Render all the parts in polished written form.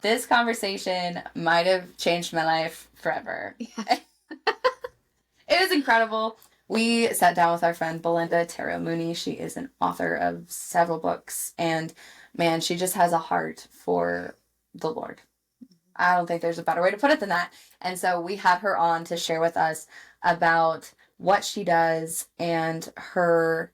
This conversation might have changed my life forever. Yeah. It was incredible. We sat down with our friend Belinda Terro Mooney. She is an author of several books, and man, she just has a heart for the Lord. I don't think there's a better way to put it than that. And so we had her on to share with us about what she does and her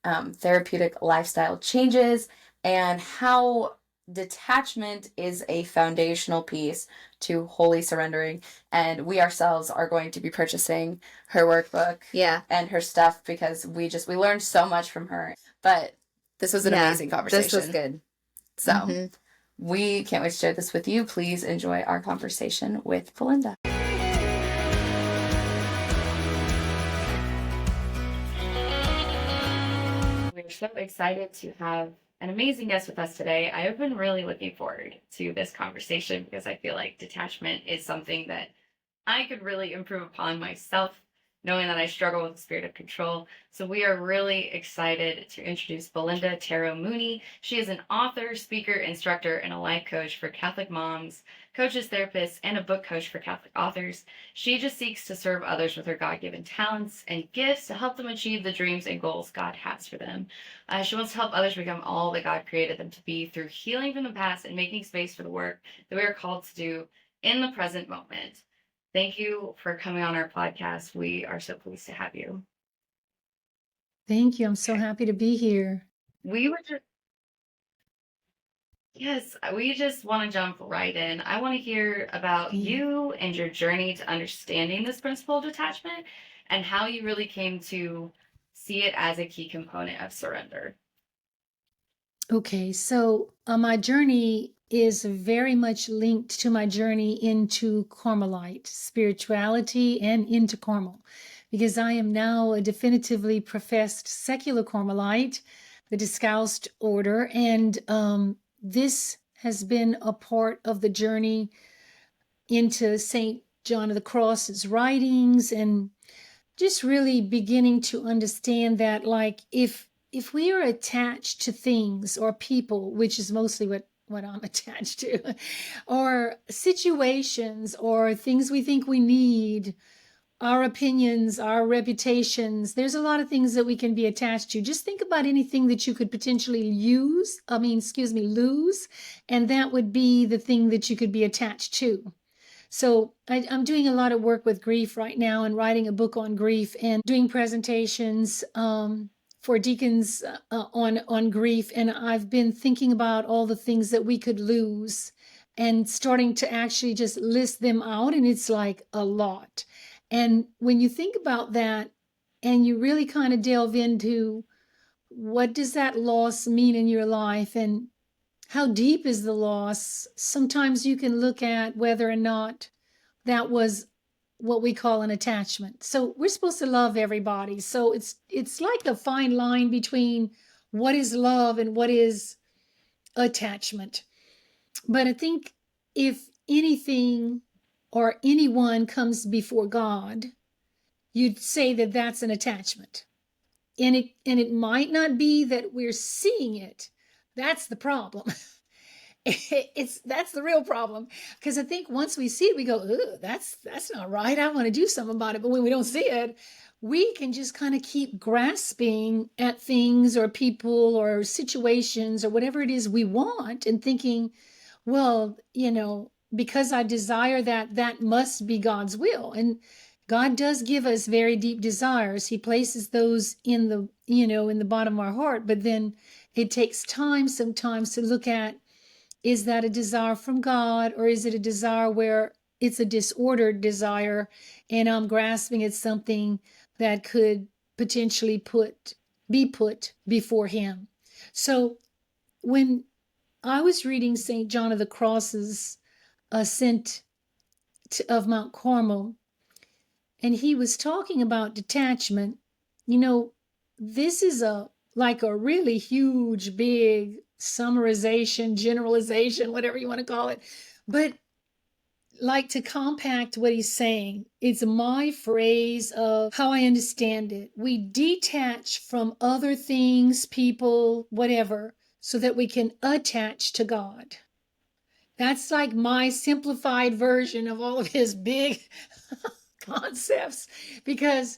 therapeutic lifestyle changes and how detachment is a foundational piece to holy surrendering. And we ourselves are going to be purchasing her workbook Yeah. and her stuff because we learned so much from her. But this was an Yeah. amazing This was conversation. good. So we can't wait to share this with you. Please enjoy our conversation with Belinda. We're so excited to have an amazing guest with us today. I have been really looking forward to this conversation because I feel like detachment is something that I could really improve upon myself, knowing that I struggle with the spirit of control. So we are really excited to introduce Belinda Terro Mooney. She is an author, speaker, instructor, and a life coach for Catholic moms, coaches, therapists, and a book coach for Catholic authors. She just seeks to serve others with her God-given talents and gifts to help them achieve the dreams and goals God has for them. She wants to help others become all that God created them to be through healing from the past and making space for the work that we are called to do in the present moment. Thank you for coming on our podcast. We are so pleased to have you. Thank you. I'm so happy to be here. We were just, yes, we just want to jump right in. I want to hear about you and your journey to understanding this principle of detachment and how you really came to see it as a key component of surrender. Okay, so my journey is very much linked to my journey into Carmelite spirituality and into Carmel, because I am now a definitively professed secular Carmelite, the Discalced order, and this has been a part of the journey into Saint John of the Cross's writings, and just really beginning to understand that, like, if we are attached to things or people, which is mostly what I'm attached to, or situations or things we think we need, our opinions, our reputations, there's a lot of things that we can be attached to. Just think about anything that you could potentially lose, and that would be the thing that you could be attached to. So I'm doing a lot of work with grief right now and writing a book on grief and doing presentations for deacons on grief. And I've been thinking about all the things that we could lose and starting to actually just list them out. And it's like a lot. And when you think about that and you really kind of delve into what does that loss mean in your life and how deep is the loss, sometimes you can look at whether or not that was what we call an attachment. So we're supposed to love everybody. So it's like a fine line between what is love and what is attachment. But I think if anything or anyone comes before God, you'd say that that's an attachment. And it might not be that we're seeing it. That's the problem. That's the real problem, because I think once we see it, we go, "Ugh, that's not right. I want to do something about it." But when we don't see it, we can just kind of keep grasping at things or people or situations or whatever it is we want and thinking, well, because I desire that, that must be God's will. And God does give us very deep desires. He places those in the bottom of our heart, but then it takes time sometimes to look at, is that a desire from God, or is it a desire where it's a disordered desire and I'm grasping at something that could potentially be put before him? So when I was reading St. John of the Cross's Ascent of Mount Carmel, and he was talking about detachment, this is like a really huge, big summarization, generalization, whatever you want to call it. But like, to compact what he's saying, it's my phrase of how I understand it. We detach from other things, people, whatever, so that we can attach to God. That's like my simplified version of all of his big concepts, because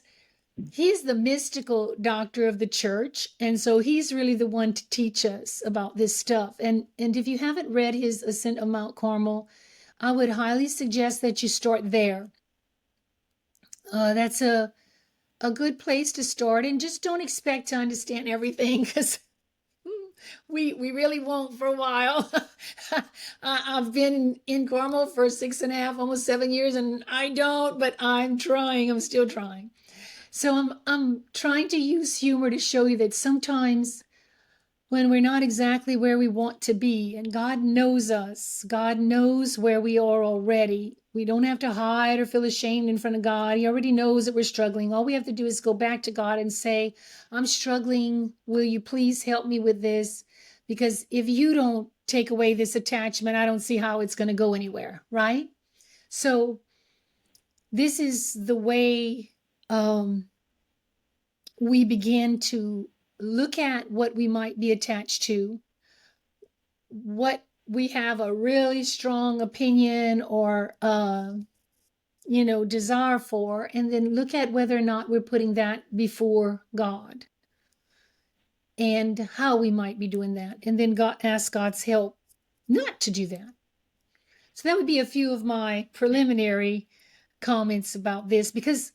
he's the mystical doctor of the church, and so he's really the one to teach us about this stuff. And if you haven't read his Ascent of Mount Carmel, I would highly suggest that you start there. That's a good place to start, and just don't expect to understand everything, because we really won't for a while. I've been in Carmel for 6.5, almost 7 years, and I don't, but I'm trying. I'm still trying. So I'm trying to use humor to show you that sometimes when we're not exactly where we want to be, and God knows us, God knows where we are already. We don't have to hide or feel ashamed in front of God. He already knows that we're struggling. All we have to do is go back to God and say, I'm struggling. Will you please help me with this? Because if you don't take away this attachment, I don't see how it's going to go anywhere, right? So this is the way we begin to look at what we might be attached to, what we have a really strong opinion or desire for, and then look at whether or not we're putting that before God and how we might be doing that, and then ask God's help not to do that. So that would be a few of my preliminary comments about this, because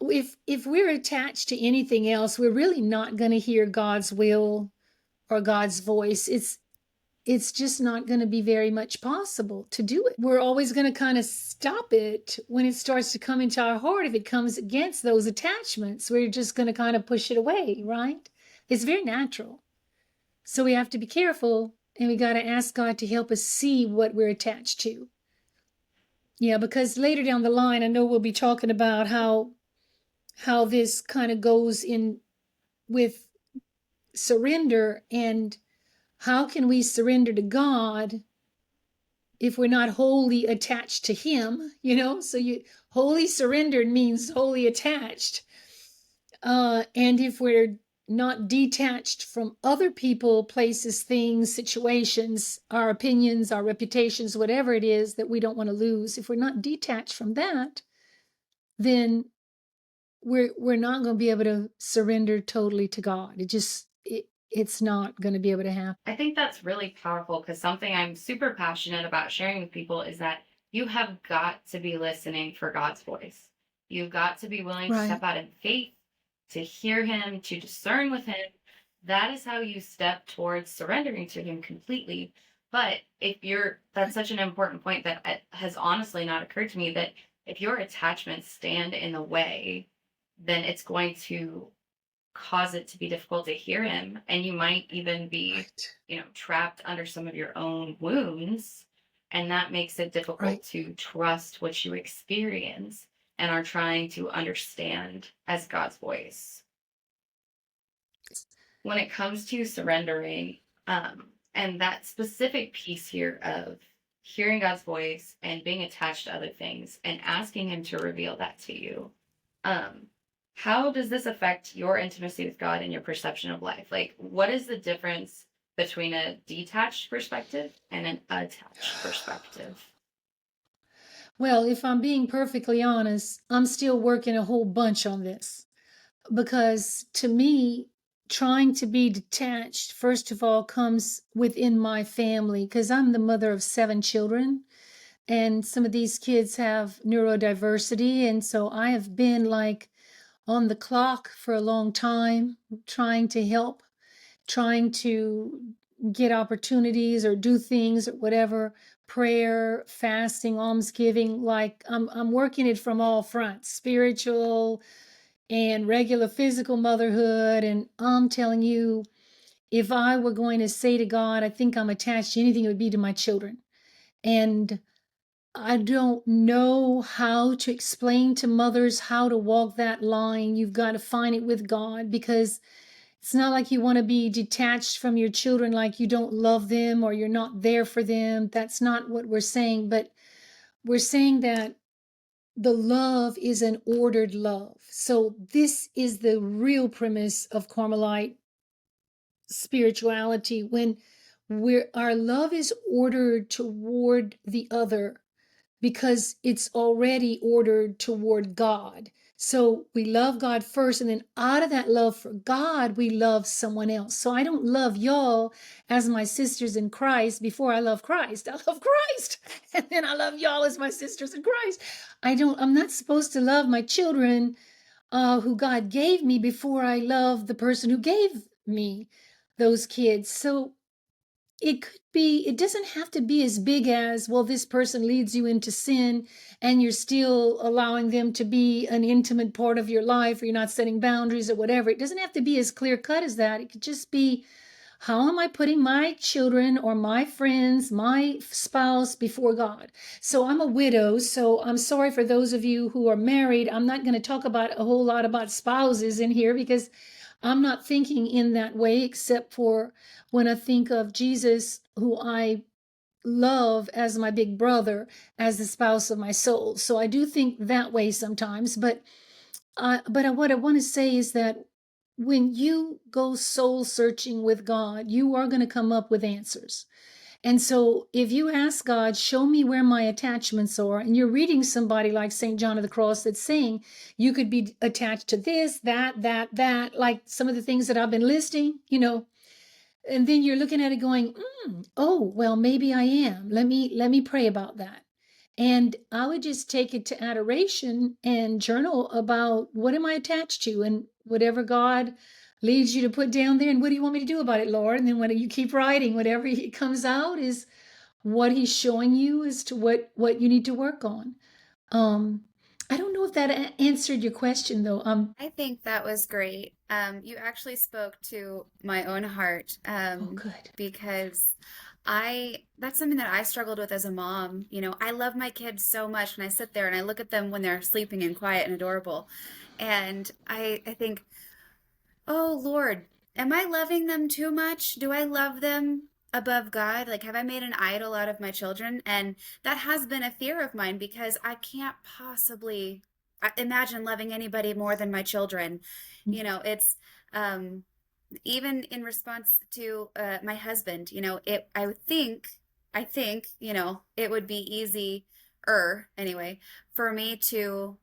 if we're attached to anything else, we're really not going to hear God's will or God's voice. It's just not going to be very much possible to do it. We're always going to kind of stop it when it starts to come into our heart. If it comes against those attachments, we're just going to kind of push it away, right? It's very natural. So we have to be careful, and we got to ask God to help us see what we're attached to. Yeah, because later down the line, I know we'll be talking about how this kind of goes in with surrender, and how can we surrender to God if we're not wholly attached to him, so wholly surrendered means wholly attached. And if we're not detached from other people, places, things, situations, our opinions, our reputations, whatever it is that we don't want to lose, if we're not detached from that, then we're not going to be able to surrender totally to God. It's not going to be able to happen. I think that's really powerful, because something I'm super passionate about sharing with people is that you have got to be listening for God's voice. You've got to be willing to step out in faith, to hear him, to discern with him. That is how you step towards surrendering to him completely. But that's such an important point that has honestly not occurred to me, that if your attachments stand in the way, then it's going to cause it to be difficult to hear him, and you might even be trapped under some of your own wounds, and that makes it difficult to trust what you experience and are trying to understand as God's voice. When it comes to surrendering, and that specific piece here of hearing God's voice and being attached to other things and asking him to reveal that to you, how does this affect your intimacy with God and your perception of life? Like, what is the difference between a detached perspective and an attached perspective? Well, if I'm being perfectly honest, I'm still working a whole bunch on this, because to me, trying to be detached, first of all, comes within my family, because I'm the mother of 7 children, and some of these kids have neurodiversity. And so I have been like on the clock for a long time, trying to help, trying to get opportunities or do things or whatever, prayer, fasting, almsgiving. Like I'm working it from all fronts, spiritual and regular physical motherhood. And I'm telling you, if I were going to say to God, I think I'm attached to anything, it would be to my children. And I don't know how to explain to mothers how to walk that line. You've got to find it with God, because it's not like you want to be detached from your children, like you don't love them or you're not there for them. That's not what we're saying. But we're saying that the love is an ordered love. So this is the real premise of Carmelite spirituality. When our love is ordered toward the other because it's already ordered toward God. So we love God first, and then out of that love for God, we love someone else. So I don't love y'all as my sisters in Christ before I love Christ. I love Christ. And then I love y'all as my sisters in Christ. I'm not supposed to love my children who God gave me before I love the person who gave me those kids. So it could be, it doesn't have to be as big as, well, this person leads you into sin and you're still allowing them to be an intimate part of your life, or you're not setting boundaries or whatever. It doesn't have to be as clear cut as that. It could just be, how am I putting my children or my friends, my spouse before God? So I'm a widow, so I'm sorry for those of you who are married. I'm not going to talk about a whole lot about spouses in here because I'm not thinking in that way, except for when I think of Jesus, who I love as my big brother, as the spouse of my soul. So I do think that way sometimes. But what I want to say is that when you go soul searching with God, you are going to come up with answers. And so if you ask God, show me where my attachments are, and you're reading somebody like St. John of the Cross that's saying you could be attached to this, that, like some of the things that I've been listing, and then you're looking at it going, oh, well, maybe I am. Let me pray about that. And I would just take it to adoration and journal about, what am I attached to, and whatever God leads you to put down there. And what do you want me to do about it, Lord? And then when you keep writing, whatever it comes out is what he's showing you as to what you need to work on. Um, I don't know if that answered your question though. I think that was great. You actually spoke to my own heart, Oh, good. because that's something that I struggled with as a mom. I love my kids so much, and I sit there and I look at them when they're sleeping and quiet and adorable. And I think, oh Lord, am I loving them too much? Do I love them above God? Like, have I made an idol out of my children? And that has been a fear of mine, because I can't possibly imagine loving anybody more than my children. It's um, even in response to my husband. I think, it would be easier anyway for me to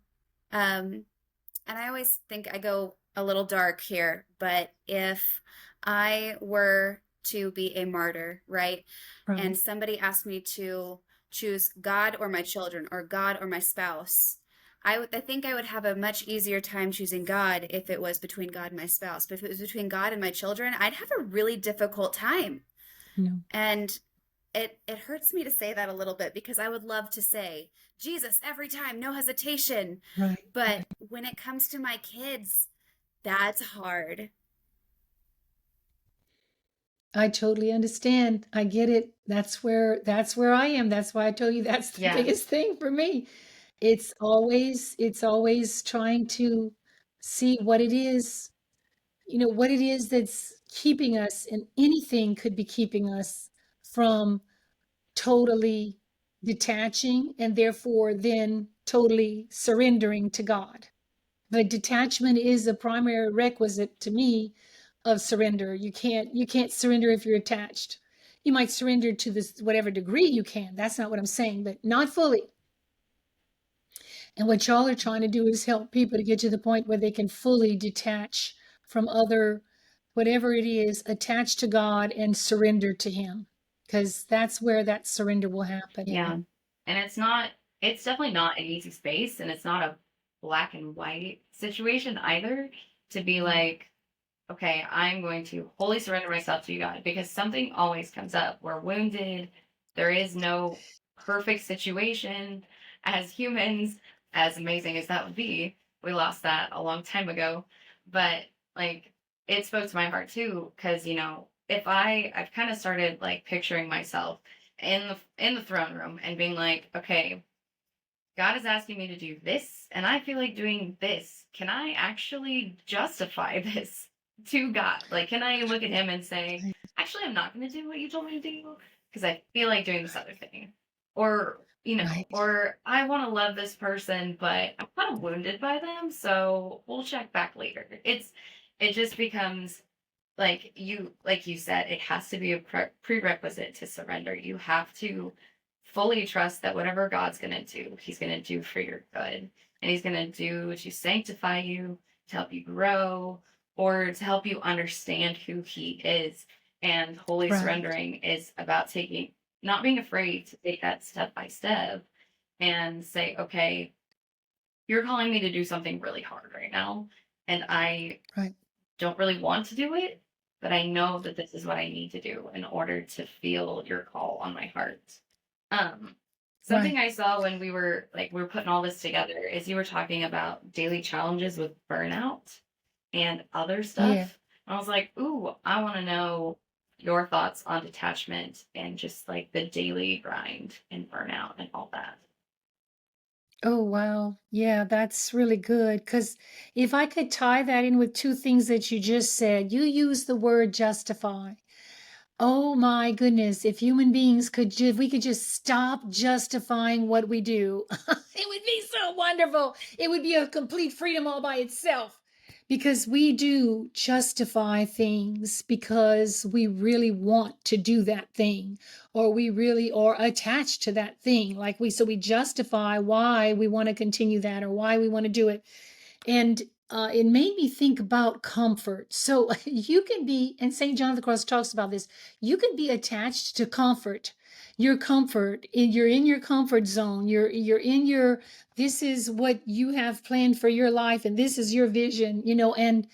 and I always think I go a little dark here, but if I were to be a martyr, right? Right. And somebody asked me to choose God or my children, or God or my spouse, I think I would have a much easier time choosing God if it was between God and my spouse. But if it was between God and my children, I'd have a really difficult time. No. And it hurts me to say that a little bit, because I would love to say Jesus every time, no hesitation. Right. But when it comes to my kids, that's hard. I totally understand. I get it. That's where I am. That's why I told you that's the Yeah. biggest thing for me. It's always trying to see what it is that's keeping us, and anything could be keeping us from totally detaching, and therefore then totally surrendering to God. But detachment is a primary requisite to me of surrender. You can't surrender if you're attached. You might surrender to this whatever degree you can. That's not what I'm saying, but not fully. And what y'all are trying to do is help people to get to the point where they can fully detach from other, whatever it is, attach to God and surrender to Him. Because that's where that surrender will happen. Yeah. And it's definitely not an easy space, and it's not a black and white situation either, to be like, okay, I'm going to wholly surrender myself to you, God, because something always comes up. We're wounded. There is no perfect situation. As humans, as amazing as that would be, we lost that a long time ago. But like, it spoke to my heart too, because if I've kind of started like picturing myself in the throne room and being like, okay, God is asking me to do this, and I feel like doing this. Can I actually justify this to God? Like, can I look at Him and say, actually, I'm not going to do what you told me to do because I feel like doing this other thing? Or, Right. or I want to love this person, but I'm kind of wounded by them, so we'll check back later. It just becomes like you said, it has to be a prerequisite to surrender. You have to fully trust that whatever God's going to do, he's going to do for your good. And he's going to do to sanctify you, to help you grow, or to help you understand who he is. And holy Right. surrendering is about taking, not being afraid to take that step by step and say, okay, you're calling me to do something really hard right now. And I Right. don't really want to do it, but I know that this is what I need to do in order to feel your call on my heart. Um, Something Right. I saw when we were putting all this together is you were talking about daily challenges with burnout and other Yeah. stuff. I was like, ooh, I want to know your thoughts on detachment and just like the daily grind and burnout and all that. Oh, wow. Yeah, that's really good. Because if I could tie that in with two things that you just said, you used the word justify. Oh my goodness, if human beings if we could just stop justifying what we do, it would be so wonderful. It would be a complete freedom all by itself. Because we do justify things because we really want to do that thing, or we really are attached to that thing. So we justify why we want to continue that or why we want to do it. And it made me think about comfort. So you can be, and St. John of the Cross talks about this, you can be attached to comfort. Your comfort, you're in your comfort zone. You're in your, this is what you have planned for your life, and this is your vision, and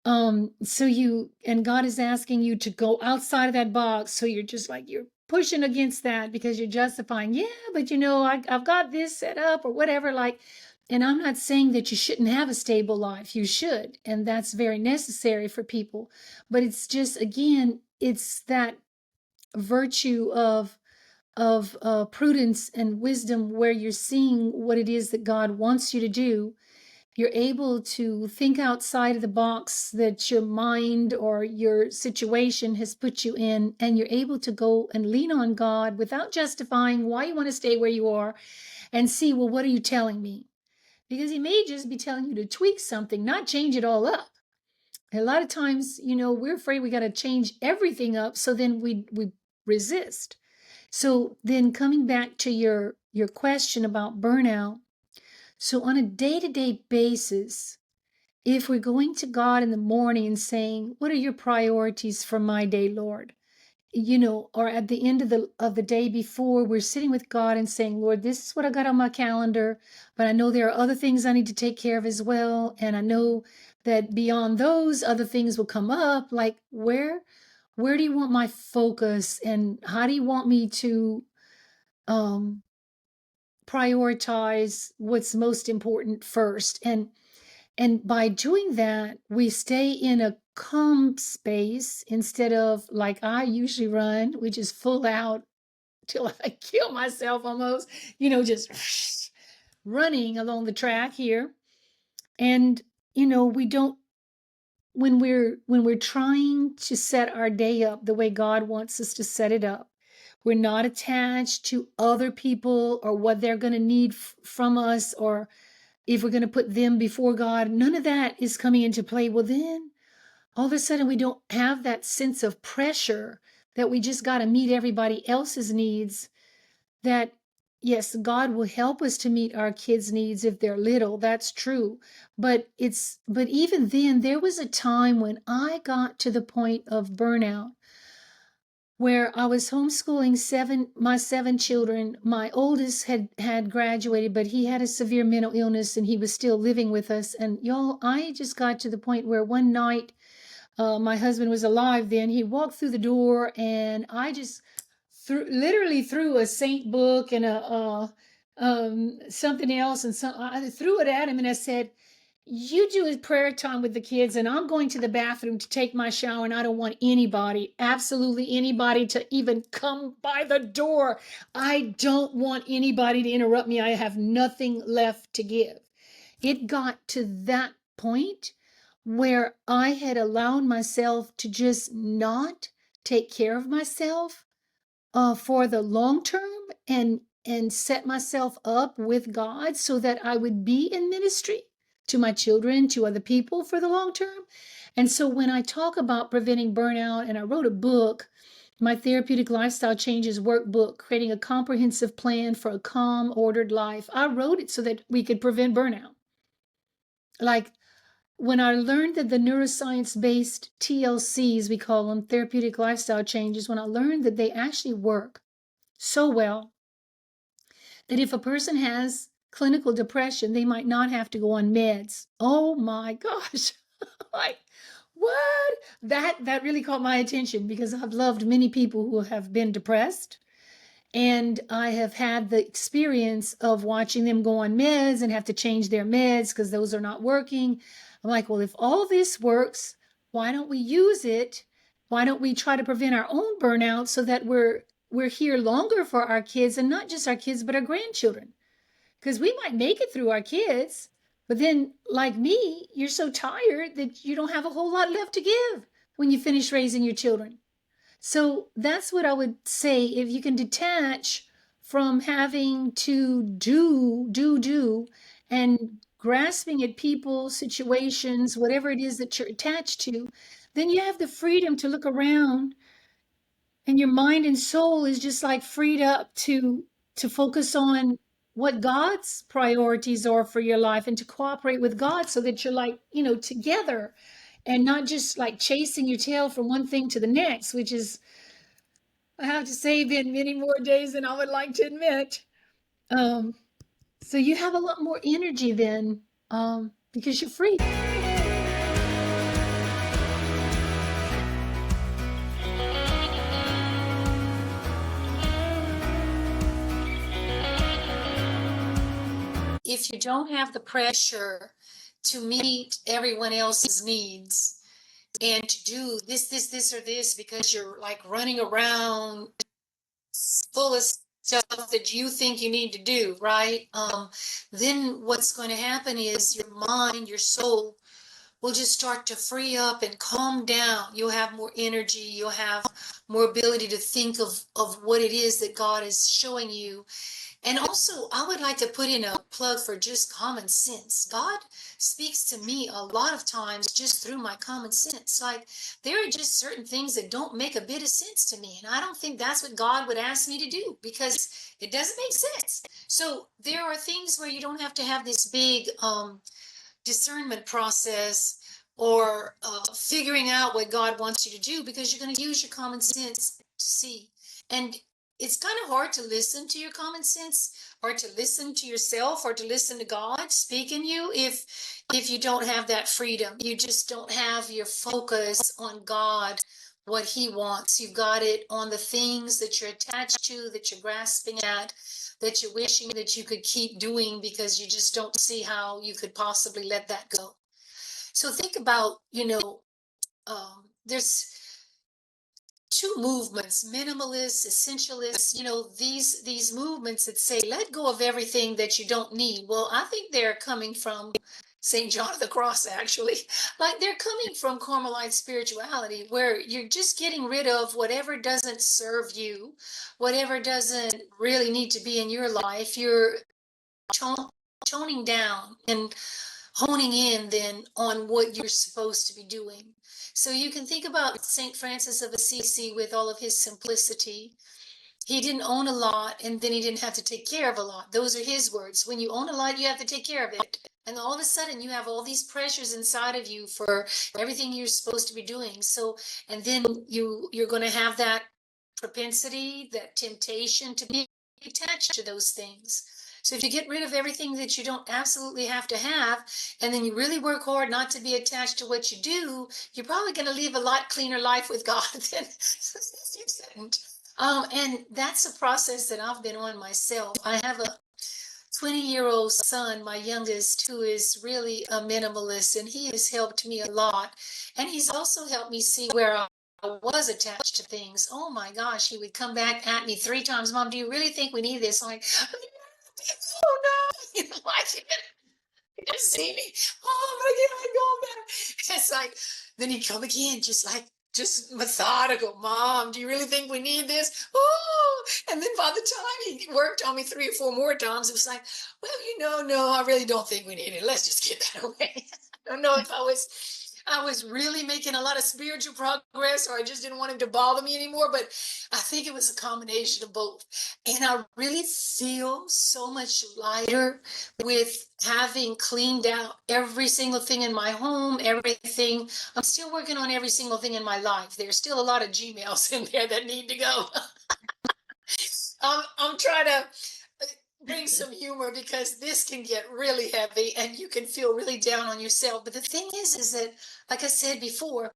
and God is asking you to go outside of that box. So you're just like, you're pushing against that because you're justifying, yeah, but I've got this set up or whatever. And I'm not saying that you shouldn't have a stable life. You should. And that's very necessary for people. But it's just, again, it's that virtue of prudence and wisdom where you're seeing what it is that God wants you to do. You're able to think outside of the box that your mind or your situation has put you in, and you're able to go and lean on God without justifying why you want to stay where you are, and see, well, what are you telling me? Because he may just be telling you to tweak something, not change it all up. And a lot of times, we're afraid we got to change everything up, so then we resist. So then coming back to your question about burnout, so on a day-to-day basis, if we're going to God in the morning and saying, "What are your priorities for my day, Lord?" Or at the end of the day before, we're sitting with God and saying, "Lord, this is what I got on my calendar, but I know there are other things I need to take care of as well, and I know that beyond those other things will come up. Like, where do you want my focus, and how do you want me to um prioritize what's most important first?" And by doing that, we stay in a calm space instead of like I usually run, which is full out till I kill myself almost, just running along the track here. And, we don't, when we're trying to set our day up the way God wants us to set it up, we're not attached to other people or what they're going to need from us, or if we're going to put them before God. None of that is coming into play. Well, then all of a sudden we don't have that sense of pressure that we just got to meet everybody else's needs. That, yes, God will help us to meet our kids' needs if they're little. That's true. But even then, there was a time when I got to the point of burnout where I was homeschooling my seven children. My oldest had graduated, but he had a severe mental illness and he was still living with us. And y'all, I just got to the point where one night, my husband was alive then. He walked through the door and I just literally threw a saint book and a something else, and I threw it at him and I said, "You do a prayer time with the kids, and I'm going to the bathroom to take my shower, and I don't want anybody, absolutely anybody, to even come by the door. I don't want anybody to interrupt me. I have nothing left to give." It got to that point where I had allowed myself to just not take care of myself for the long term, and set myself up with God so that I would be in ministry to my children, to other people for the long term. And so when I talk about preventing burnout, and I wrote a book, my Therapeutic Lifestyle Changes Workbook, creating a comprehensive plan for a calm, ordered life. I wrote it so that we could prevent burnout. Like when I learned that the neuroscience-based TLCs, we call them therapeutic lifestyle changes, when I learned that they actually work so well that if a person has clinical depression, they might not have to go on meds. Oh my gosh. Like, what? That really caught my attention because I've loved many people who have been depressed. And I have had the experience of watching them go on meds and have to change their meds because those are not working. I'm like, well, if all this works, why don't we use it? Why don't we try to prevent our own burnout so that we're here longer for our kids, and not just our kids, but our grandchildren? Because we might make it through our kids, but then, like me, you're so tired that you don't have a whole lot left to give when you finish raising your children. So that's what I would say. If you can detach from having to do, and grasping at people, situations, whatever it is that you're attached to, then you have the freedom to look around, and your mind and soul is just like freed up to focus on what God's priorities are for your life, and to cooperate with God so that you're like, together, and not just like chasing your tail from one thing to the next, which is, I have to say, been many more days than I would like to admit. Um, so you have a lot more energy then, because you're free. If you don't have the pressure to meet everyone else's needs and to do this, or this, because you're like running around full of stuff that you think you need to do, right? Then what's going to happen is your mind, your soul will just start to free up and calm down. You'll have more energy. You'll have more ability to think of what it is that God is showing you. And also, I would like to put in a plug for just common sense. God speaks to me a lot of times just through my common sense. Like, there are just certain things that don't make a bit of sense to me. And I don't think that's what God would ask me to do, because it doesn't make sense. So there are things where you don't have to have this big discernment process, or figuring out what God wants you to do, because you're going to use your common sense to see. And it's kind of hard to listen to your common sense, or to listen to yourself, or to listen to God speak in you, if you don't have that freedom. You just don't have your focus on God, what he wants. You've got it on the things that you're attached to, that you're grasping at, that you're wishing that you could keep doing, because you just don't see how you could possibly let that go. So think about, there's two movements: minimalist, essentialist. These movements that say let go of everything that you don't need. Well, I think they're coming from St. John of the Cross, actually. Like, they're coming from Carmelite spirituality, where you're just getting rid of whatever doesn't serve you, whatever doesn't really need to be in your life. You're toning down and honing in then on what you're supposed to be doing. So you can think about St. Francis of Assisi with all of his simplicity. He didn't own a lot, and then he didn't have to take care of a lot. Those are his words. When you own a lot, you have to take care of it. And all of a sudden you have all these pressures inside of you for everything you're supposed to be doing. So, and then you're going to have that propensity, that temptation to be attached to those things. So if you get rid of everything that you don't absolutely have to have, and then you really work hard not to be attached to what you do, you're probably going to live a lot cleaner life with God than you didn't. And that's a process that I've been on myself. I have a 20-year-old son, my youngest, who is really a minimalist, and he has helped me a lot. And he's also helped me see where I was attached to things. Oh my gosh, he would come back at me 3 times. Mom, do you really think we need this? I'm like, oh no, like, you just see me. Oh, I'm gonna get going back. It's like, then he'd come again, just methodical. Mom, do you really think we need this? Oh, and then by the time he worked on me 3 or 4 more times, it was like, well, no, I really don't think we need it. Let's just get that away. I don't know if I was I was really making a lot of spiritual progress, or I just didn't want him to bother me anymore. But I think it was a combination of both. And I really feel so much lighter with having cleaned out every single thing in my home, everything. I'm still working on every single thing in my life. There's still a lot of Gmails in there that need to go. I'm trying to bring some humor because this can get really heavy and you can feel really down on yourself. But the thing is that, like I said before,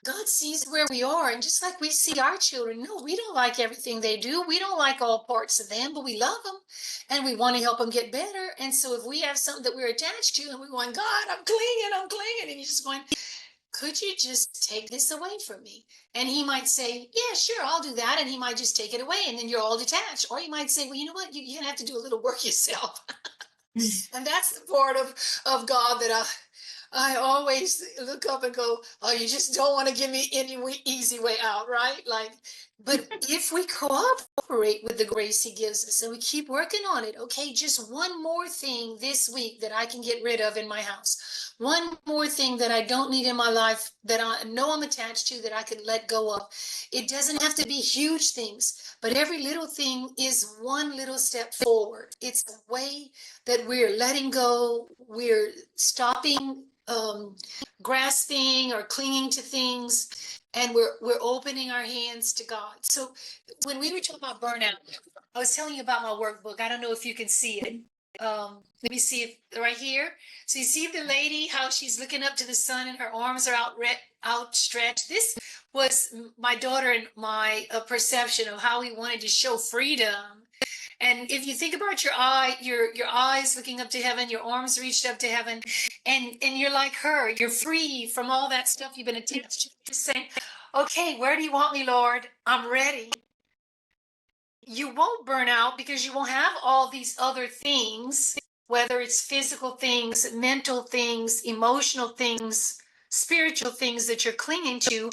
God sees where we are. And just like we see our children, no, we don't like everything they do. We don't like all parts of them, but we love them and we want to help them get better. And so if we have something that we're attached to and we're going, God, I'm clinging. And you're just going, could you just take this away from me? And he might say, yeah, sure, I'll do that. And he might just take it away and then you're all detached. Or he might say, well, you know what? You're going to have to do a little work yourself. And that's the part of God that I always look up and go, oh, you just don't want to give me any easy way out, right? Like, but if we cooperate with the grace he gives us and we keep working on it, okay, just one more thing this week that I can get rid of in my house. One more thing that I don't need in my life that I know I'm attached to that I can let go of. It doesn't have to be huge things, but every little thing is one little step forward. It's a way that we're letting go, we're stopping grasping or clinging to things, and we're opening our hands to God. So when we were talking about burnout, I was telling you about my workbook. I don't know if you can see it. Let me see if right here. So you see the lady, how she's looking up to the sun and her arms are outstretched. This was my daughter and my perception of how we wanted to show freedom. And if you think about your eyes looking up to heaven, your arms reached up to heaven, and you're like her, you're free from all that stuff you've been attached to. Just saying, okay, where do you want me, Lord? I'm ready. You won't burn out because you won't have all these other things, whether it's physical things, mental things, emotional things, spiritual things that you're clinging to.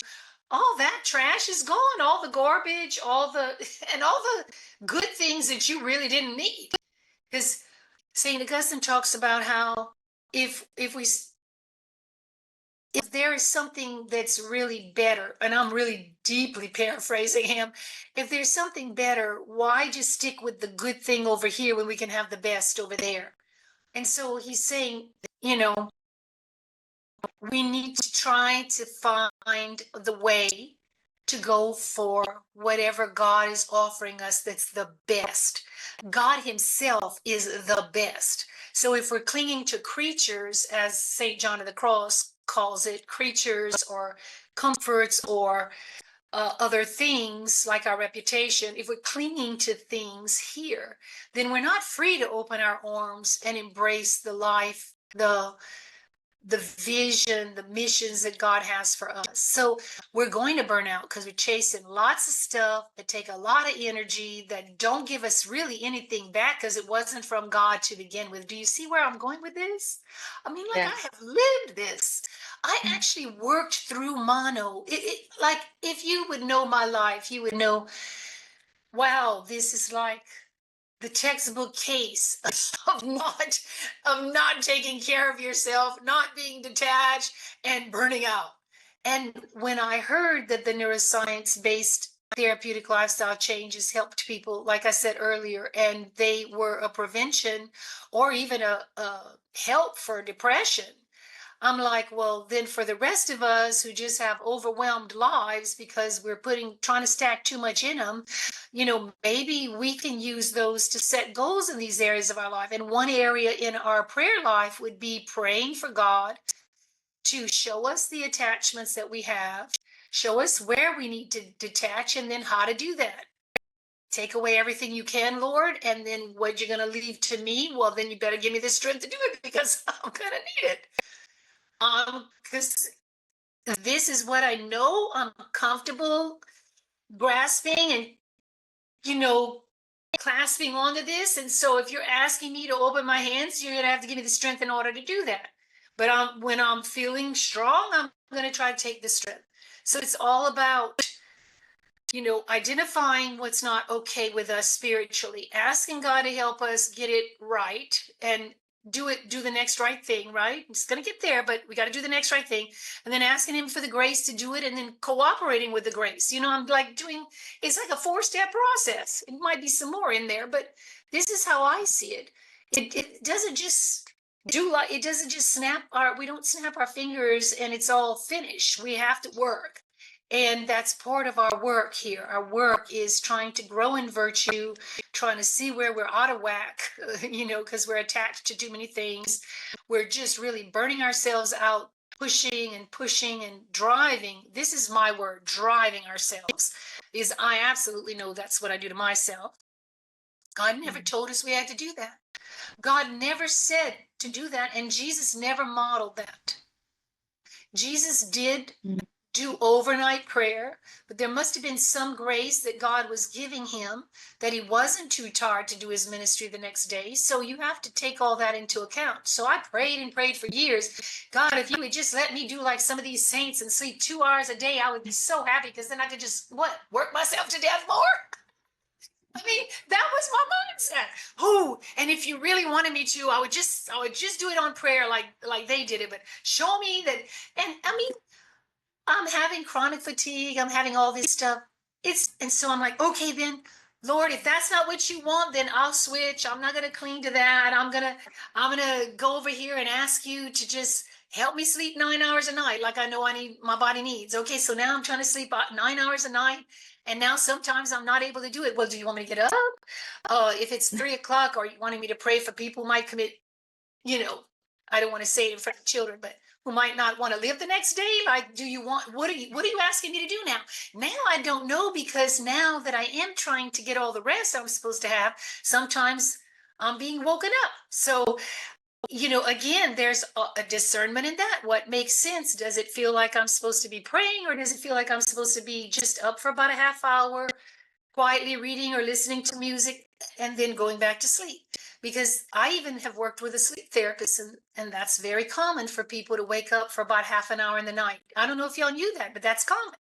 All that trash is gone, all the garbage, all the and all the good things that you really didn't need. Because St. Augustine talks about how if there is something that's really better, and I'm really deeply paraphrasing him, if there's something better, why just stick with the good thing over here when we can have the best over there? And so he's saying, you know, we need to try to find the way to go for whatever God is offering us that's the best. God himself is the best. So if we're clinging to creatures, as St. John of the Cross calls it, creatures or comforts or other things like our reputation, if we're clinging to things here, then we're not free to open our arms and embrace the life, the vision, the missions that God has for us. So we're going to burn out because we're chasing lots of stuff that take a lot of energy that don't give us really anything back because it wasn't from God to begin with. Do you see where I'm going with this? I mean, like, Yeah. I have lived this. I actually worked through mono. Like, if you would know my life, you would know, wow, this is like the textbook case of not taking care of yourself, not being detached, and burning out. And when I heard that the neuroscience based therapeutic lifestyle changes helped people, like I said earlier, and they were a prevention or even a help for depression, I'm like, well, then for the rest of us who just have overwhelmed lives because we're trying to stack too much in them, maybe we can use those to set goals in these areas of our life. And one area in our prayer life would be praying for God to show us the attachments that we have, show us where we need to detach, and then how to do that. Take away everything you can, Lord, and then what you're going to leave to me, well, then you better give me the strength to do it because I'm going to need it. Because this is what I know I'm comfortable grasping and, clasping onto this. And so if you're asking me to open my hands, you're going to have to give me the strength in order to do that. But when I'm feeling strong, I'm going to try to take the strength. So it's all about, identifying what's not okay with us spiritually, asking God to help us get it right. And do the next right thing, right? It's going to get there, but we got to do the next right thing. And then asking him for the grace to do it, and then cooperating with the grace. I'm like it's like a 4-step process. It might be some more in there, but this is how I see it. It doesn't just it doesn't just we don't snap our fingers and it's all finished. We have to work. And that's part of our work here. Our work is trying to grow in virtue, trying to see where we're out of whack, because we're attached to too many things. We're just really burning ourselves out, pushing and driving. This is my word, driving ourselves. Because I absolutely know that's what I do to myself. God never told us we had to do that. God never said to do that, and Jesus never modeled that. Jesus did do overnight prayer, but there must have been some grace that God was giving him, that he wasn't too tired to do his ministry the next day. So you have to take all that into account. So I prayed and prayed for years. God, if you would just let me do like some of these saints and sleep 2 hours a day, I would be so happy, because then I could just work myself to death more. I mean, that was my mindset. Oh, and if you really wanted me to, I would just do it on prayer like they did it. But show me that. And I mean, I'm having chronic fatigue. I'm having all this stuff. And so I'm like, okay, then, Lord, if that's not what you want, then I'll switch. I'm not going to cling to that. I'm going to go over here and ask you to just help me sleep 9 hours a night, like I know my body needs. Okay, so now I'm trying to sleep 9 hours a night. And now sometimes I'm not able to do it. Well, do you want me to get up? If it's 3:00, or you wanted me to pray for people who might commit, I don't want to say it in front of children, but who might not want to live the next day. Like, what are you asking me to do now? Now I don't know, because now that I am trying to get all the rest I'm supposed to have, sometimes I'm being woken up. So, again, there's a discernment in that. What makes sense? Does it feel like I'm supposed to be praying, or does it feel like I'm supposed to be just up for about a half hour, quietly reading or listening to music, and then going back to sleep? Because I even have worked with a sleep therapist, and that's very common for people to wake up for about half an hour in the night. I don't know if y'all knew that, but that's common.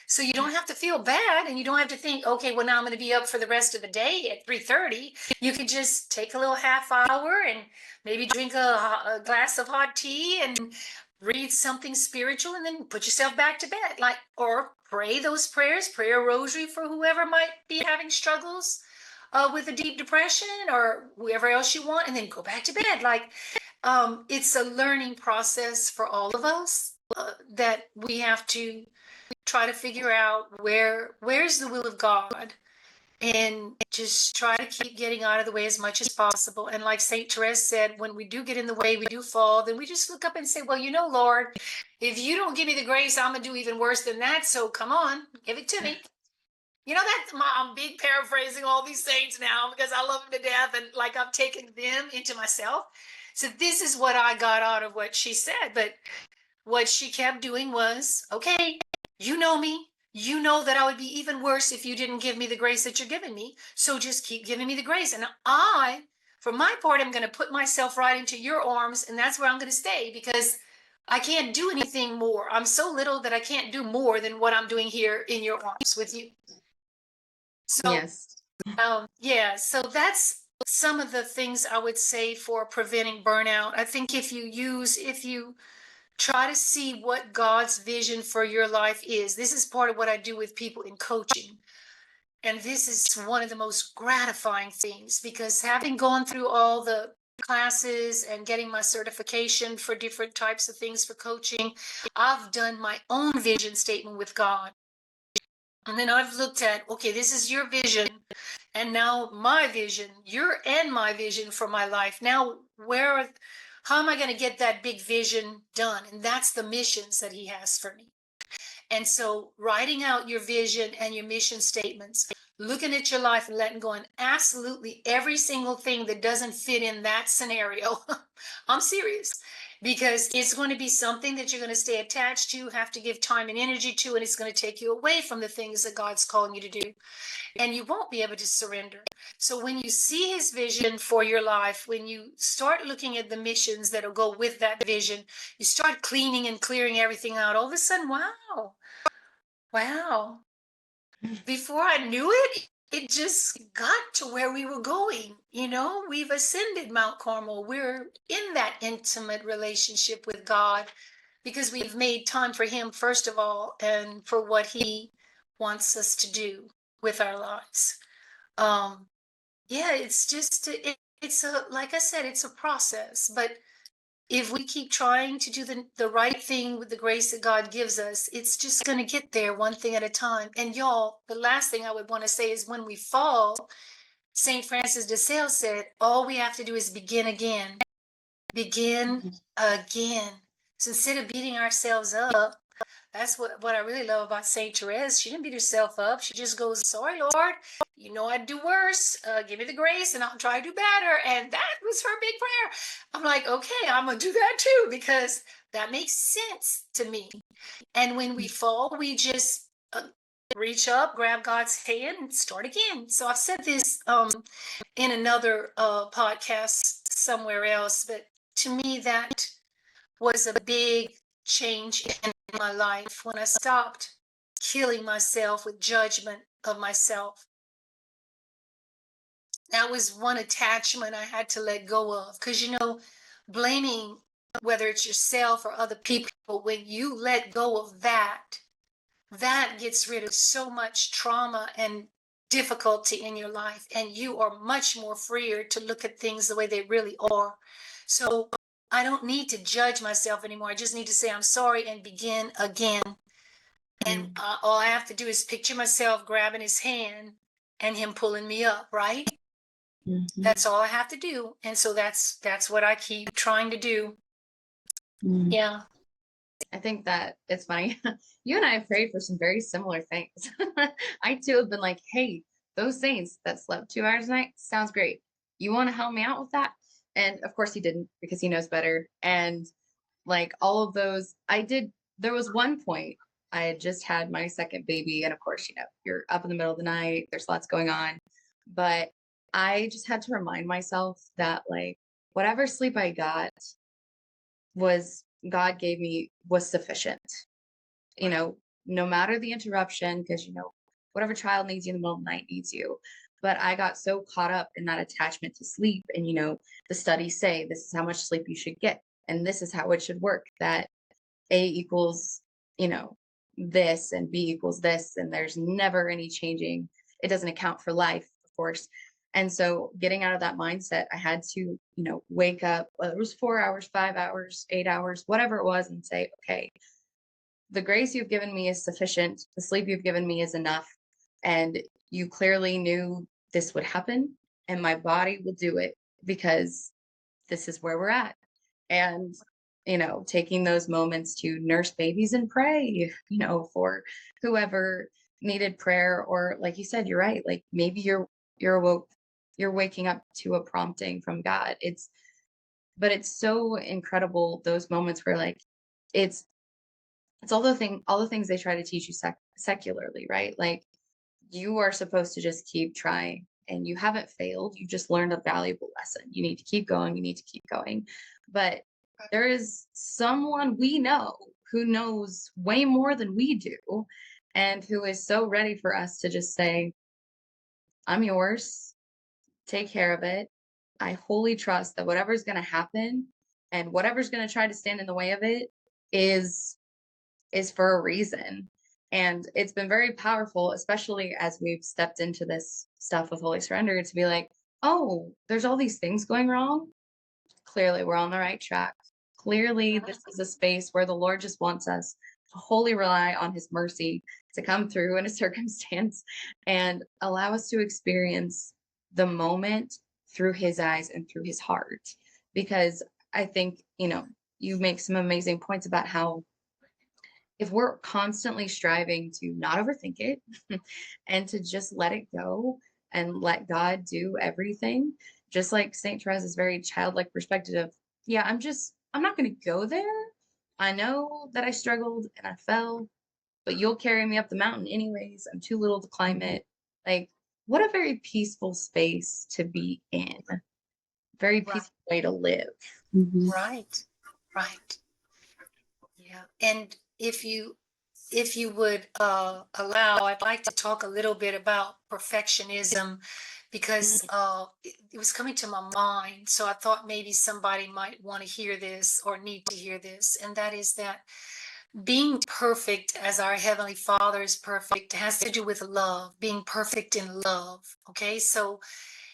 So you don't have to feel bad, and you don't have to think, okay, well, now I'm going to be up for the rest of the day at 3:30. You can just take a little half hour and maybe drink a glass of hot tea and read something spiritual, and then put yourself back to bed, or pray those prayers, pray a rosary for whoever might be having struggles with a deep depression, or whoever else you want, and then go back to bed. It's a learning process for all of us, that we have to try to figure out where's the will of God, and just try to keep getting out of the way as much as possible. And like Saint Therese said, when we do get in the way, we do fall, then we just look up and say, well, Lord, if you don't give me the grace, I'm gonna do even worse than that. So come on, give it to me. I'm big paraphrasing all these saints now, because I love them to death, and like I'm taking them into myself. So this is what I got out of what she said. But what she kept doing was, okay, you know me. You know that I would be even worse if you didn't give me the grace that you're giving me. So just keep giving me the grace. And I, for my part, am going to put myself right into your arms, and that's where I'm going to stay, because I can't do anything more. I'm so little that I can't do more than what I'm doing here in your arms with you. So, Yes. so that's some of the things I would say for preventing burnout. I think if you try to see what God's vision for your life is. This is part of what I do with people in coaching. And this is one of the most gratifying things, because having gone through all the classes and getting my certification for different types of things for coaching, I've done my own vision statement with God. And then I've looked at, okay, this is your vision. And now my vision, your and my vision for my life. Now, how am I going to get that big vision done? And that's the missions that he has for me. And so writing out your vision and your mission statements, looking at your life and letting go, and absolutely every single thing that doesn't fit in that scenario, I'm serious, because it's going to be something that you're going to stay attached to, have to give time and energy to, and it's going to take you away from the things that God's calling you to do. And you won't be able to surrender. So when you see his vision for your life, when you start looking at the missions that'll go with that vision, you start cleaning and clearing everything out. All of a sudden, wow. Before I knew it, it just got to where we were going. We've ascended Mount Carmel. We're in that intimate relationship with God because we've made time for Him, first of all, and for what He wants us to do with our lives. Um, yeah, it's just, it's like I said, it's a process. But if we keep trying to do the right thing with the grace that God gives us, it's just going to get there one thing at a time. And y'all, the last thing I would want to say is when we fall, St. Francis de Sales said, all we have to do is begin again. Begin again. So instead of beating ourselves up, that's what I really love about St. Therese. She didn't beat herself up. She just goes, sorry, Lord, I'd do worse. Give me the grace and I'll try to do better. And that was her big prayer. I'm like, okay, I'm going to do that too, because that makes sense to me. And when we fall, we just reach up, grab God's hand, and start again. So I've said this in another podcast somewhere else, but to me, that was a big change in my life when I stopped killing myself with judgment of myself. That was one attachment I had to let go of, because blaming, whether it's yourself or other people, when you let go of that gets rid of so much trauma and difficulty in your life, and you are much more freer to look at things the way they really are. So I don't need to judge myself anymore. I just need to say I'm sorry and begin again. And all I have to do is picture myself grabbing his hand and him pulling me up, right? That's all I have to do. And so that's what I keep trying to do. Yeah. I think that it's funny. You and I have prayed for some very similar things. I too have been like, hey, those saints that slept 2 hours a night sounds great. You want to help me out with that? And of course he didn't, because he knows better. And like all of those, there was one point I had just had my second baby. And of course, you're up in the middle of the night, there's lots going on. But I just had to remind myself that like whatever sleep I got was God gave me was sufficient. No matter the interruption, because whatever child needs you in the middle of the night needs you. But I got so caught up in that attachment to sleep, and the studies say this is how much sleep you should get, and this is how it should work. That A equals, this, and B equals this, and there's never any changing. It doesn't account for life, of course. And so getting out of that mindset, I had to, wake up, whether it was 4 hours, 5 hours, 8 hours, whatever it was, and say, okay, the grace you've given me is sufficient. The sleep you've given me is enough. And you clearly knew this would happen, and my body will do it because this is where we're at. And, taking those moments to nurse babies and pray, for whoever needed prayer, or like you said, you're right. Like maybe you're awoke, you're waking up to a prompting from God. But it's so incredible, those moments where like, it's all the things they try to teach you secularly, right? Like you are supposed to just keep trying, and you haven't failed. You just learned a valuable lesson. You need to keep going. You need to keep going. But there is someone we know who knows way more than we do, and who is so ready for us to just say, I'm yours. Take care of it. I wholly trust that whatever's going to happen and whatever's going to try to stand in the way of it is for a reason. And it's been very powerful, especially as we've stepped into this stuff with Holy Surrender, to be like, oh, there's all these things going wrong. Clearly, we're on the right track. Clearly, this is a space where the Lord just wants us to wholly rely on his mercy to come through in a circumstance and allow us to experience the moment through his eyes and through his heart. Because I think, you make some amazing points about how if we're constantly striving to not overthink it and to just let it go and let God do everything, just like St. Teresa's very childlike perspective of, yeah, I'm not going to go there. I know that I struggled and I fell, but you'll carry me up the mountain anyways. I'm too little to climb it. Like, what a very peaceful space to be in. Very peaceful way to live. Right. Yeah. And if you if you would allow, I'd like to talk a little bit about perfectionism because it was coming to my mind. So I thought maybe somebody might want to hear this or need to hear this. And that is that being perfect as our Heavenly Father is perfect has to do with love, being perfect in love. Okay. So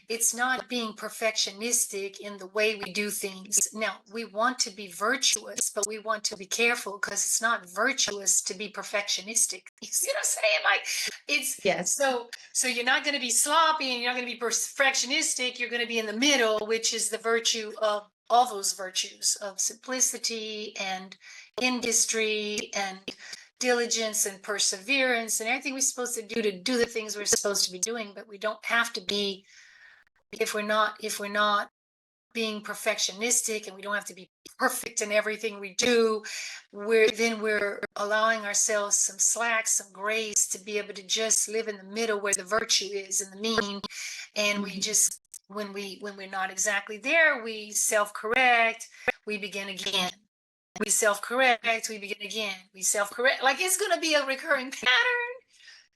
it's not being perfectionistic in the way we do things. Now, we want to be virtuous, but we want to be careful because it's not virtuous to be perfectionistic. You see what I'm saying? Like it's Yes. so you're not going to be sloppy and you're not going to be perfectionistic. You're going to be in the middle, which is the virtue of all those virtues of simplicity and industry and diligence and perseverance and everything we're supposed to do the things we're supposed to be doing, but we don't have to be if we're not being perfectionistic and we don't have to be perfect in everything we do, we're allowing ourselves some slack, some grace to be able to just live in the middle where the virtue is and the mean. And we just when we're not exactly there, we self-correct, we begin again. We self-correct, we begin again. We self-correct. Like it's gonna be a recurring pattern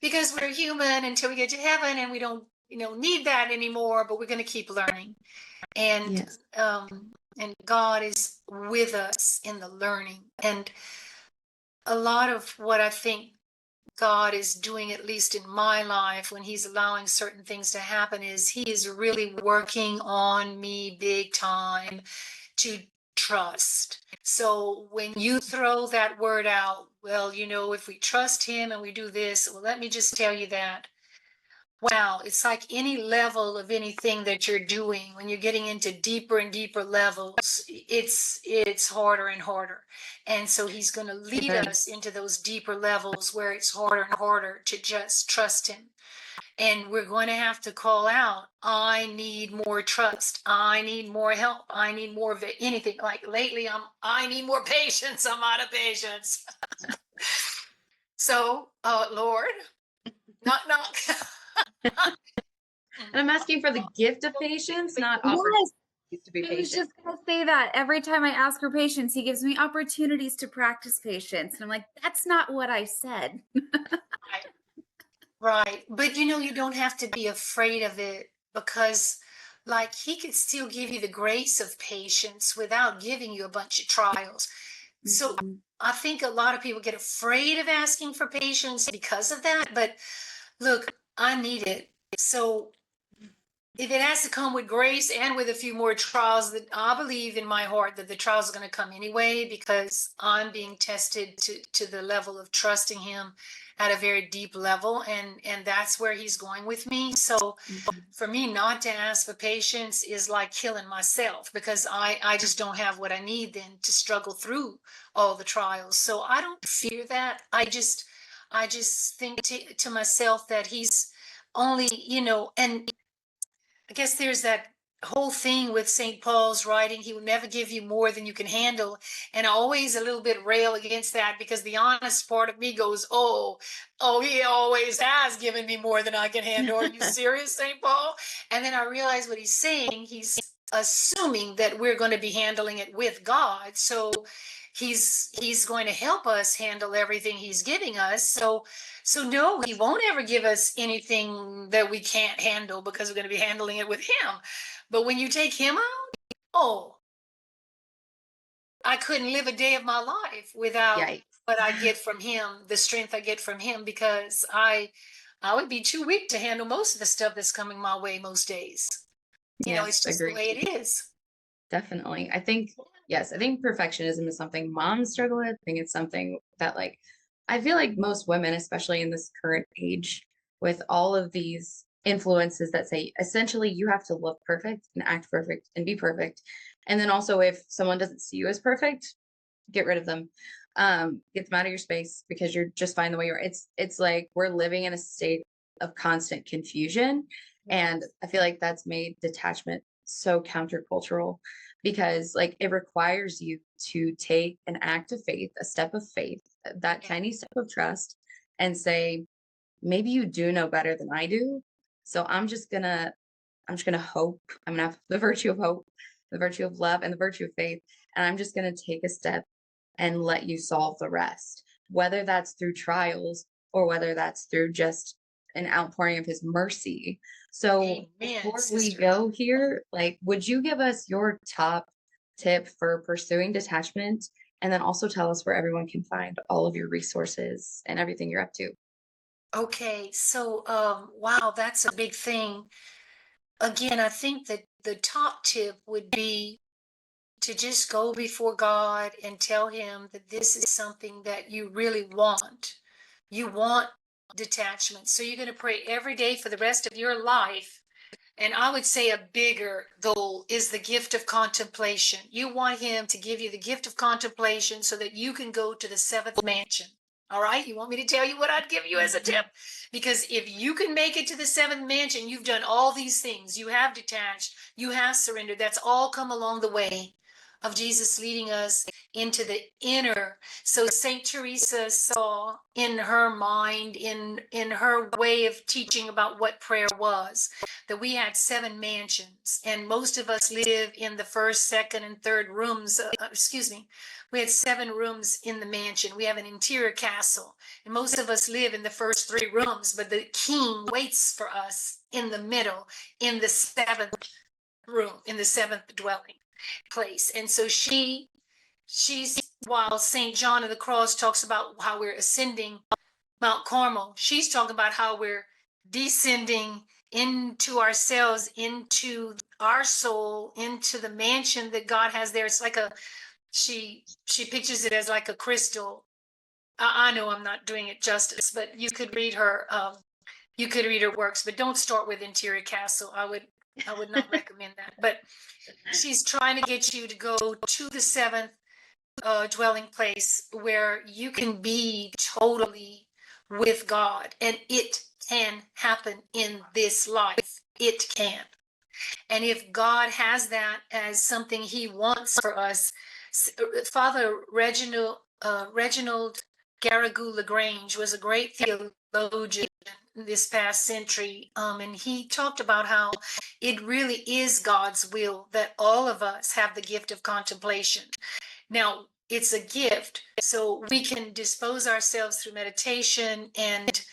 because we're human until we get to heaven and we don't need that anymore, but we're going to keep learning. And Yes. and God is with us in the learning. And a lot of what I think God is doing, at least in my life, when He's allowing certain things to happen, is He is really working on me big time to trust. So when you throw that word out, well, if we trust Him and we do this, well, let me just tell you that. Wow, it's like any level of anything that you're doing, when you're getting into deeper and deeper levels, it's harder and harder. And so He's going to lead Amen. us into those deeper levels where it's harder and harder to just trust Him. And we're going to have to call out, I need more trust. I need more help. I need more of anything. Like lately, I need more patience. I'm out of patience. So, Lord, knock, knock. And I'm asking for the gift of patience, not Yes, opportunities to be I was patient. just gonna say that every time I ask for patience, he gives me opportunities to practice patience. And I'm like, that's not what I said. Right. Right. But you don't have to be afraid of it because, like, He could still give you the grace of patience without giving you a bunch of trials. So Mhm. I think a lot of people get afraid of asking for patience because of that. But look, I need it. So if it has to come with grace and with a few more trials, that I believe in my heart that the trials are going to come anyway because I'm being tested to the level of trusting Him at a very deep level, and that's where He's going with me. So for me not to ask for patience is like killing myself because I just don't have what I need then to struggle through all the trials. So I don't fear that. I just think to myself that He's only, and I guess there's that whole thing with St. Paul's writing, he will never give you more than you can handle. And I always a little bit rail against that because the honest part of me goes, oh, he always has given me more than I can handle. Are you serious, St. Paul? And then I realize what he's saying. He's assuming that we're going to be handling it with God. So he's going to help us handle everything he's giving us. So no, He won't ever give us anything that we can't handle because we're going to be handling it with Him. But when you take Him out, oh, I couldn't live a day of my life without Yikes. what I get from Him, the strength I get from Him, because I would be too weak to handle most of the stuff that's coming my way most days. Yes, It's just the agreed. way it is. Definitely. I think perfectionism is something moms struggle with. I think it's something that, like, I feel like most women, especially in this current age, with all of these influences that say essentially you have to look perfect and act perfect and be perfect. And then also, if someone doesn't see you as perfect, get rid of them. Get them out of your space because you're just fine the way you are. It's like we're living in a state of constant confusion. And I feel like that's made detachment so countercultural because, like, it requires you to take an act of faith, a step of faith, that tiny step of trust, and say, maybe you do know better than I do. So I'm just gonna hope. I'm gonna have the virtue of hope, the virtue of love, and the virtue of faith. And I'm just gonna take a step and let you solve the rest. whether that's through trials or whether that's through just an outpouring of his mercy. So Amen, before we sister. go here, like, would you give us your top tip for pursuing detachment? And then also tell us where everyone can find all of your resources and everything you're up to. Okay, so wow, that's a big thing. Again, I think that the top tip would be to just go before God and tell him that this is something that you really want. You want detachment. So you're going to pray every day for the rest of your life. And I would say a bigger goal is the gift of contemplation. You want him to give you the gift of contemplation so that you can go to the seventh mansion. All right. You want me to tell you what I'd give you as a tip? Because if you can make it to the seventh mansion, you've done all these things. You have detached, you have surrendered. That's all come along the way of Jesus leading us into the inner. So Saint Teresa saw in her mind, in her way of teaching about what prayer was, that we had 7 mansions, and most of us live in the first, second, and third rooms. We had 7 rooms in the mansion. We have an interior castle, and most of us live in the first 3 rooms, but the king waits for us in the middle, in the 7th room, in the 7th dwelling place. And so she's, while St. John of the Cross talks about how we're ascending Mount Carmel, she's talking about how we're descending into ourselves, into our soul, into the mansion that God has there. It's like she pictures it as like a crystal. I know I'm not doing it justice, but you could read her works, but don't start with interior castle. I would not recommend that. But she's trying to get you to go to the 7th dwelling place where you can be totally with God, and it can happen in this life. It can. And if God has that as something he wants for us, Father Reginald Garrigou Lagrange was a great theologian this past century, and he talked about how it really is God's will that all of us have the gift of contemplation. Now, it's a gift, so we can dispose ourselves through meditation and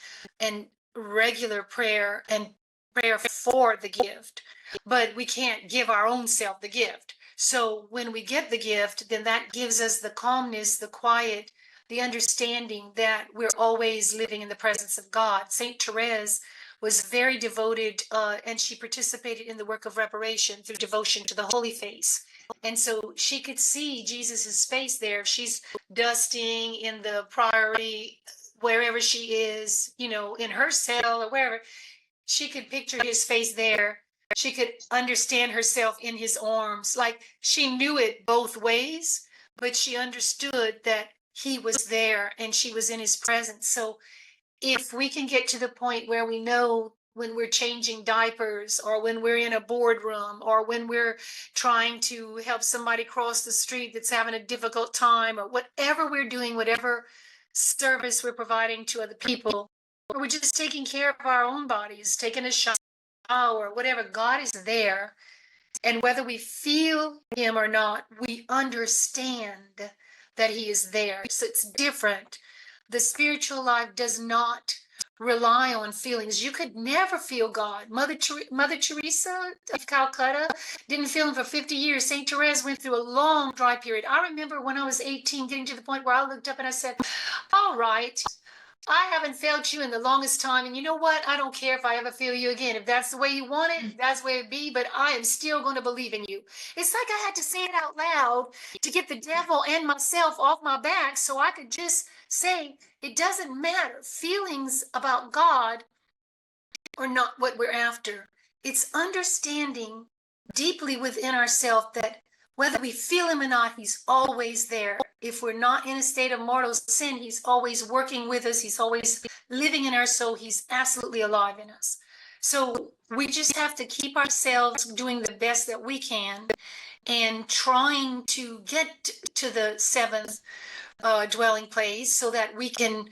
regular prayer and prayer for the gift, but we can't give our own self the gift. So when we get the gift, then that gives us the calmness, the quiet, the understanding that we're always living in the presence of God. Saint Therese was very devoted, and she participated in the work of reparation through devotion to the Holy Face. And so she could see Jesus's face there. She's dusting in the priory, wherever she is, in her cell or wherever. She could picture his face there. She could understand herself in his arms. Like, she knew it both ways, but she understood that he was there and she was in his presence. So if we can get to the point where we know when we're changing diapers, or when we're in a boardroom, or when we're trying to help somebody cross the street that's having a difficult time, or whatever we're doing, whatever service we're providing to other people, or we're just taking care of our own bodies, taking a shower, whatever, God is there. And whether we feel him or not, we understand that he is there. So it's different. The spiritual life does not rely on feelings. You could never feel God. Mother Teresa of Calcutta didn't feel him for 50 years. St. Therese went through a long dry period. I remember when I was 18, getting to the point where I looked up and I said, all right, I haven't felt you in the longest time. And you know what? I don't care if I ever feel you again. If that's the way you want it, that's the way it be. But I am still going to believe in you. It's like I had to say it out loud to get the devil and myself off my back so I could just say, it doesn't matter. Feelings about God are not what we're after. It's understanding deeply within ourselves that whether we feel him or not, he's always there. If we're not in a state of mortal sin, he's always working with us. He's always living in our soul. He's absolutely alive in us. So we just have to keep ourselves doing the best that we can and trying to get to the 7th dwelling place so that we can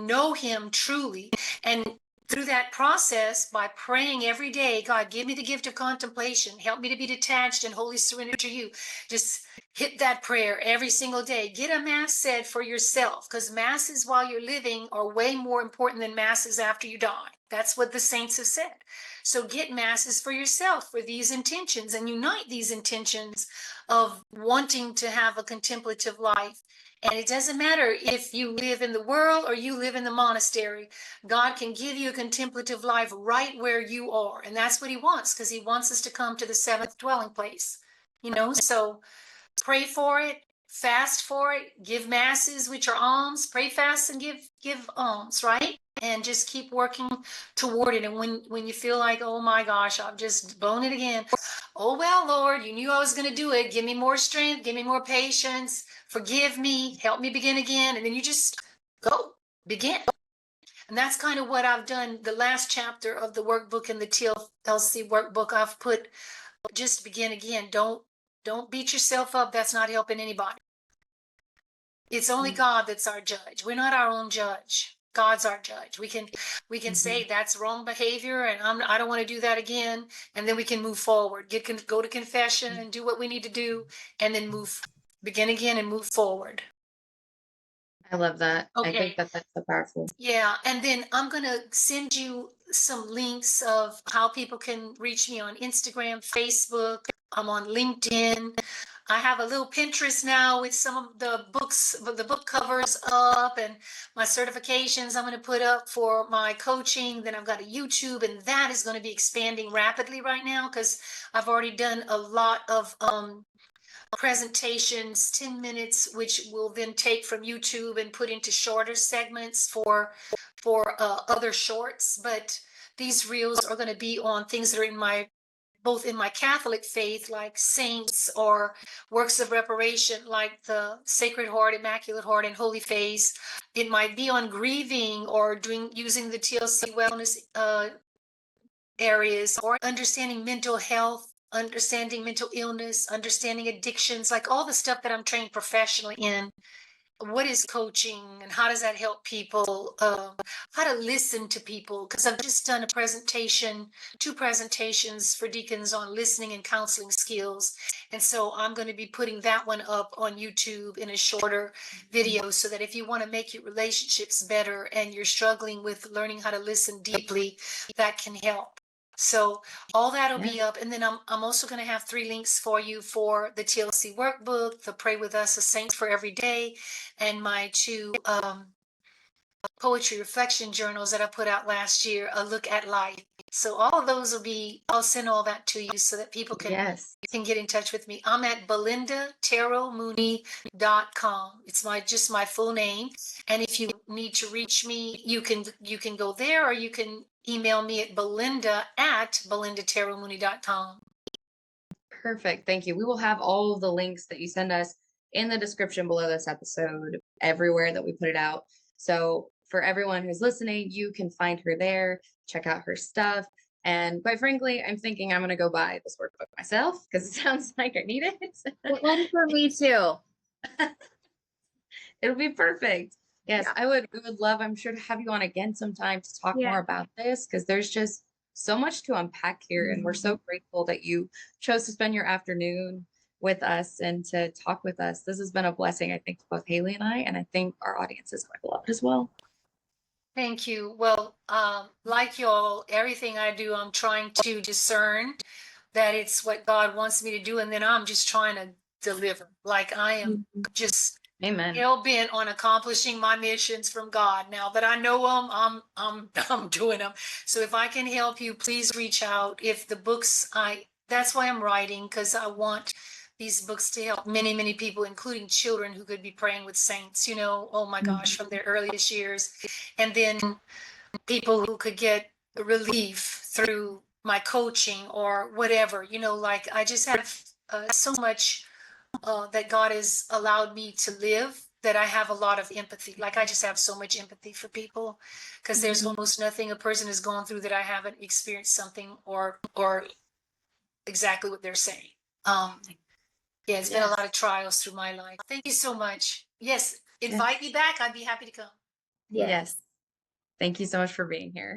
know him truly. And through that process, by praying every day, God, give me the gift of contemplation. Help me to be detached and wholly surrendered to you. Just hit that prayer every single day. Get a mass said for yourself, because masses while you're living are way more important than masses after you die. That's what the saints have said. So get masses for yourself for these intentions, and unite these intentions of wanting to have a contemplative life. And it doesn't matter if you live in the world or you live in the monastery. God can give you a contemplative life right where you are. And that's what he wants, because he wants us to come to the seventh dwelling place. So pray for it, fast for it, give masses, which are alms, pray, fast, and give alms, right? And just keep working toward it. And when you feel like, oh my gosh, I've just blown it again. Oh, well, Lord, you knew I was going to do it. Give me more strength, give me more patience, forgive me, help me begin again. And then you just go, begin. And that's kind of what I've done. The last chapter of the workbook in the TLC workbook, I've put just begin again. Don't beat yourself up. That's not helping anybody. It's only God that's our judge. We're not our own judge. God's our judge. We can say that's wrong behavior, and I don't want to do that again, and then we can move forward. Go to confession and do what we need to do, and then begin again and move forward. I love that. I Okay. think that's so powerful. Yeah, and then I'm going to send you some links of how people can reach me on Instagram, Facebook. I'm on LinkedIn. I have a little Pinterest now with some of the books, with the book covers up, and my certifications I'm going to put up for my coaching. Then I've got a YouTube, and that is going to be expanding rapidly right now, because I've already done a lot of presentations, 10 minutes, which we'll then take from YouTube and put into shorter segments for other shorts. But these reels are going to be on things that are both in my Catholic faith, like saints, or works of reparation, like the Sacred Heart, Immaculate Heart, and Holy Face. It might be on grieving, or using the TLC wellness areas, or understanding mental health, understanding mental illness, understanding addictions, like all the stuff that I'm trained professionally in. What is coaching, and how does that help people? How to listen to people, because I've just done two presentations for deacons on listening and counseling skills. And so I'm going to be putting that one up on YouTube in a shorter video, so that if you want to make your relationships better and you're struggling with learning how to listen deeply, that can help. So all that'll be up. And then I'm also going to have 3 links for you for the TLC workbook, the Pray With Us, a Saint for Every Day, and my 2 poetry reflection journals that I put out last year, A Look at Life. So all of those I'll send all that to you so that people can get in touch with me. I'm at BelindaTerroMooney.com. It's just my full name. And if you need to reach me, you can go there, or you can email me at belinda@BelindaTerroMooney.com. Perfect. Thank you. We will have all of the links that you send us in the description below this episode, everywhere that we put it out. So for everyone who's listening, you can find her there, check out her stuff. And quite frankly, I'm thinking I'm going to go buy this workbook myself, because it sounds like I need it. One for me too. It'll be perfect. Yes, yeah. We would love, I'm sure, to have you on again sometime to talk more about this, because there's just so much to unpack here. And we're so grateful that you chose to spend your afternoon with us and to talk with us. This has been a blessing, I think, to both Haley and I think our audience is going to love it as well. Thank you. Well, like y'all, everything I do, I'm trying to discern that it's what God wants me to do, and then I'm just trying to deliver. Like I am just hell-bent on accomplishing my missions from God. Now that I know them, I'm doing them. So if I can help you, please reach out. If the books, that's why I'm writing, because I want these books to help many, many people, including children who could be praying with saints, oh my gosh, from their earliest years. And then people who could get relief through my coaching or whatever, like I just have so much that God has allowed me to live, that I have a lot of empathy. Like I just have so much empathy for people, because there's almost nothing a person has gone through that I haven't experienced something or exactly what they're saying. It's been a lot of trials through my life. Thank you so much. Yes, invite me back. I'd be happy to come. Yes. Thank you so much for being here.